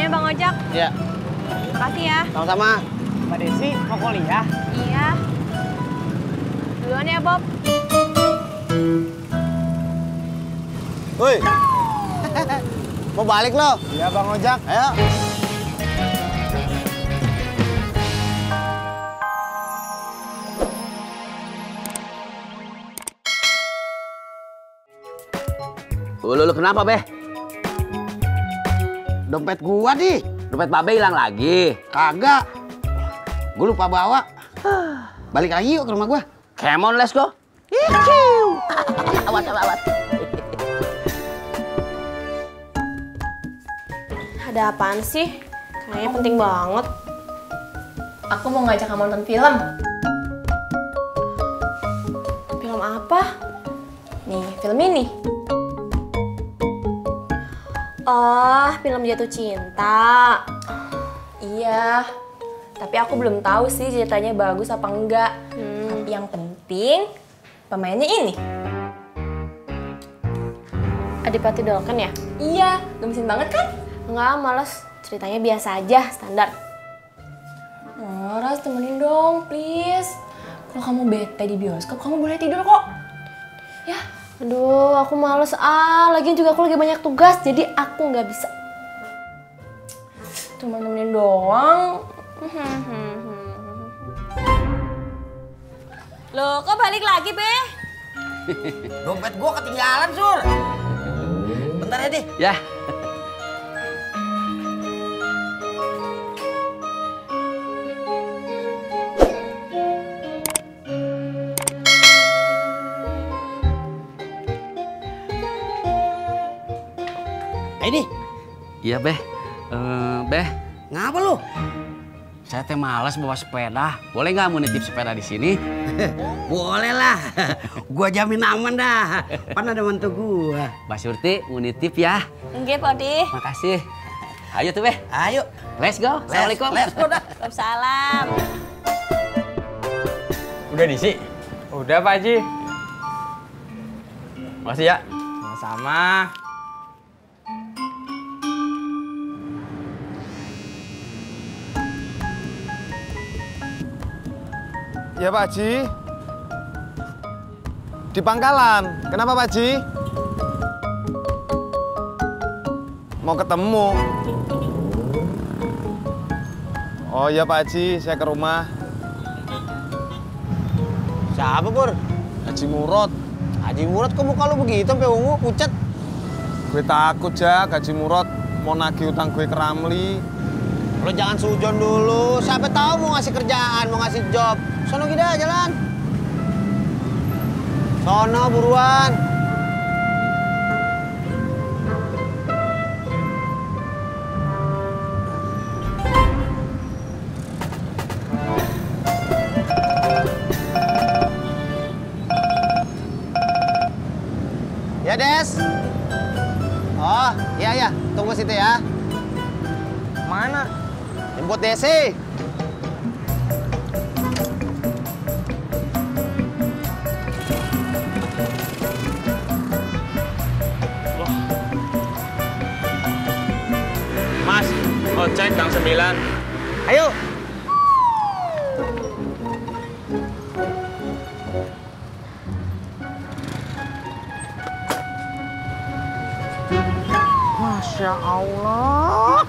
Ini Bang Ojak. Iya. Makasih ya. Sama-sama. Mbak Desi mau kuliah? Iya. Duluan ya, Bob. Woi. Mau balik lo? Iya Bang Ojak. Ayo. Lu kenapa, Beh? Dompet gua nih. Dompet Babe hilang lagi. Kagak. Gua lupa bawa. Balik lagi yuk ke rumah gua. Come on, let's go. Awas. Ada apaan sih? Kayaknya penting banget. Aku mau ngajak kamu nonton film. Film apa? Nih, film ini. Oh, film Jatuh Cinta. Iya. Tapi aku belum tahu sih ceritanya bagus apa enggak. Tapi yang penting pemainnya ini. Adipati Dolken ya? Iya, gemesin banget kan? Enggak, males. Ceritanya biasa aja, standar. Oh, Ras, temenin dong, please. Kalau kamu bete di bioskop, kamu boleh tidur kok. Ya, aduh, aku males. Lagian juga aku lagi banyak tugas, jadi aku nggak bisa. Cuma nemenin doang. Loh, kok balik lagi, Be? Dompet gua ketinggalan, Sur. Bentar ya, Di. Ya. Ini. Iya, Beh. Beh, Ngapa lu? saya teh malas bawa sepeda. Boleh nggak mau nitip sepeda di sini? Boleh lah. Gua jamin aman dah. Pan ada mantu gua. Mbak Surti mau nitip ya. Nggih, Podi. Makasih. Ayo tuh, Beh. Ayo. Let's go. Assalamualaikum. Let's go dah. Waalaikumsalam. Udah diisi? Udah Pak Haji. Makasih ya. Sama-sama. Ya Pak Haji. Di Pangkalan. Kenapa Pak Haji? Mau ketemu. Oh iya Pak Haji, saya ke rumah. Siapa, Pur? Haji Murad. Haji Murad, kok muka lu begitu sampai ungu, pucat? Gue takut Jak, Haji Murad mau nagih utang gue ke Ramli. Lo jangan sujon dulu. Siapa tahu mau ngasih kerjaan, mau ngasih job. Sono kita jalan. Sono buruan. Ya, Des. Oh, iya. Tunggu situ ya. Mana? Jemput Desi. Mas, ojek Gang 9. Ayo. Masya Allah.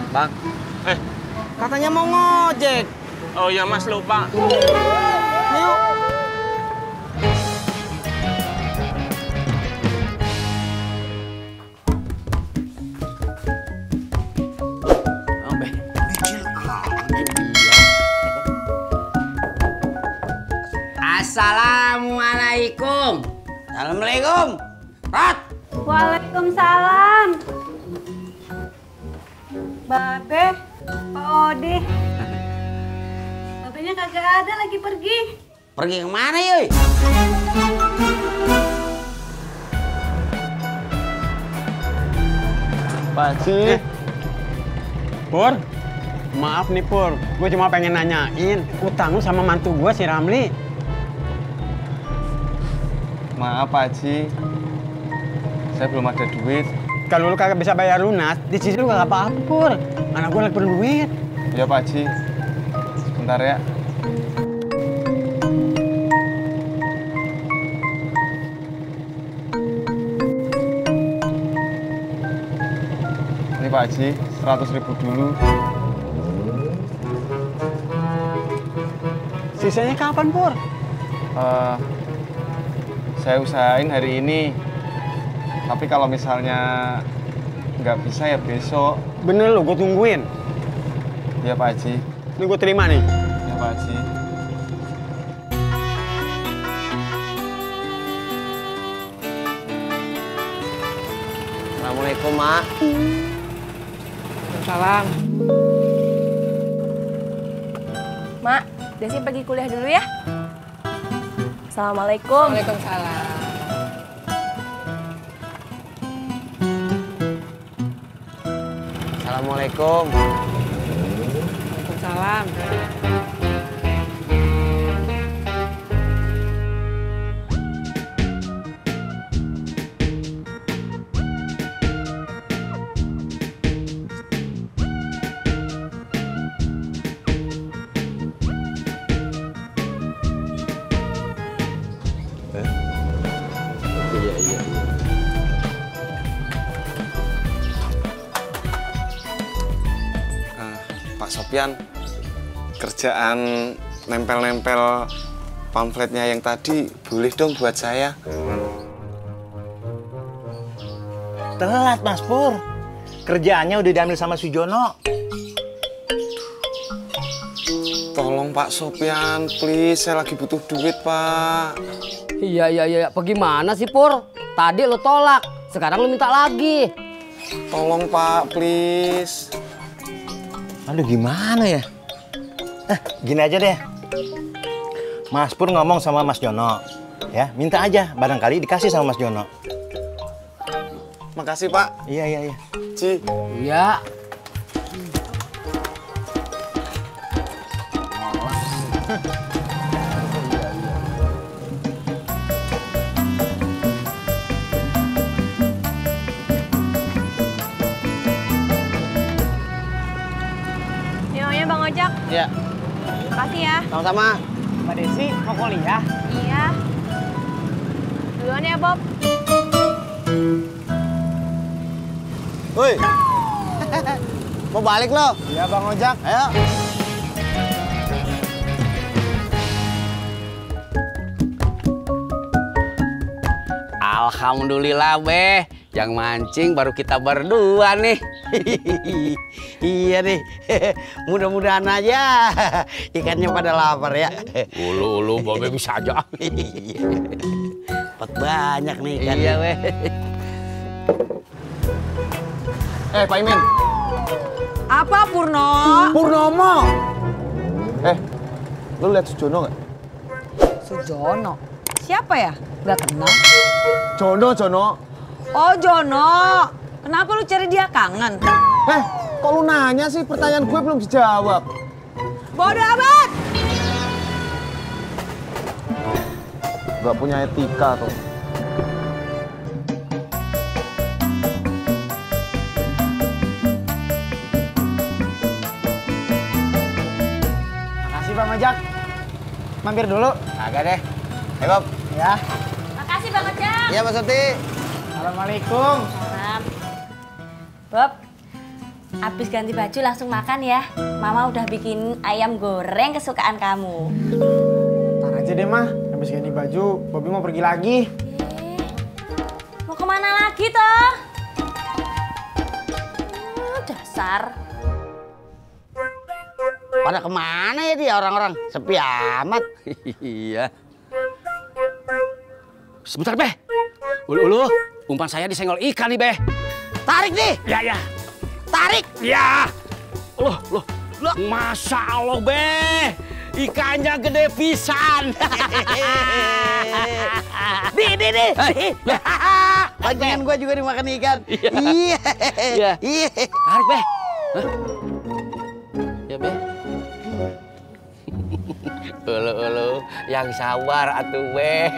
Bang. Katanya mau ngojek. Oh iya Mas, lupa. Ayo. Oh, Beh. Assalamualaikum. Assalamualaikum. Rat. Waalaikumsalam. Babe, Pak Odi. Babenya kagak ada, lagi pergi. Pergi kemana, Yoy? Pak Haji. Pur, maaf nih Pur. Gue cuma pengen nanyain utang lu sama mantu gue si Ramli. Maaf Pak Haji, saya belum ada duit. Kalau lu kagak bisa bayar lunas, dicicil gak apa-apa, Pur. Anak gue lagi perlu duit. Ya Pak Haji, sebentar ya. Ini Pak Haji, 100.000 dulu. Sisanya kapan, Pur? Saya usahain hari ini. Tapi kalau misalnya nggak bisa ya besok. Bener lu, gue tungguin. Ya Pak Haji. Ini gue terima nih. Ya Pak Haji. Assalamualaikum, Mak. Salam. Mak, Desi pergi kuliah dulu ya. Assalamualaikum. Waalaikumsalam. Assalamualaikum. Waalaikumsalam. Pak Sopyan, kerjaan nempel-nempel pamfletnya yang tadi boleh dong buat saya. Telat Mas Pur. Kerjaannya udah diambil sama Sujono. Tolong Pak Sopyan, please, saya lagi butuh duit Pak. Iya. Bagaimana sih, Pur? Tadi lo tolak, sekarang lo minta lagi. Tolong Pak, please. Aduh gimana ya? Gini aja deh. Mas Pur ngomong sama Mas Jono. Ya, minta aja. Barangkali dikasih sama Mas Jono. Makasih Pak. Iya. Ci. Iya. Nyonya Bang Ojak. Ya, Makasih ya. sama-sama. Mbak Desi mau kuliah? Iya. Duluan ya, Bob. Woi. Mau balik lo? Iya, Bang Ojak. Ayo. Alhamdulillah, Beh. Yang mancing baru kita berdua nih. Iya nih. Mudah-mudahan aja ikannya pada lapar ya. Ulu, Babe bisa aja. Dapat banyak nih ikan. Iya, Beh. Pak Imin. Apa, Purno? Purnomo. Lu lihat Sujono nggak? Sujono. Siapa ya? Gak kenal. Jono. Oh, Jono. Kenapa lu cari dia kangen? Kok lu nanya sih? Pertanyaan gue belum dijawab. Bodoh amat! Gak punya etika tuh. Makasih, Bang Ojak. Mampir dulu. Agak deh. Ayo, Bob. Ya. Makasih Bang Ojak. Iya, Mas Soti. Assalamualaikum. Salam. Bob, habis ganti baju langsung makan ya. Mama udah bikin ayam goreng kesukaan kamu. Ntar aja deh, Mah. Habis ganti baju, Bobby mau pergi lagi. Mau kemana lagi toh? Dasar. Pada kemana ya dia orang-orang? Sepi amat. Iya. Sebentar, Beh. Ulu, umpan saya disenggol ikan nih, Beh. Tarik nih. Ya. Tarik. Ya. Loh. Masya Allah, Beh. Ikannya gede pisan. Nih. Panjangan gua juga dimakan ikan. Iya. Tarik, Beh. Ya, Beh. Ulu, yang sabar atuh, Beh.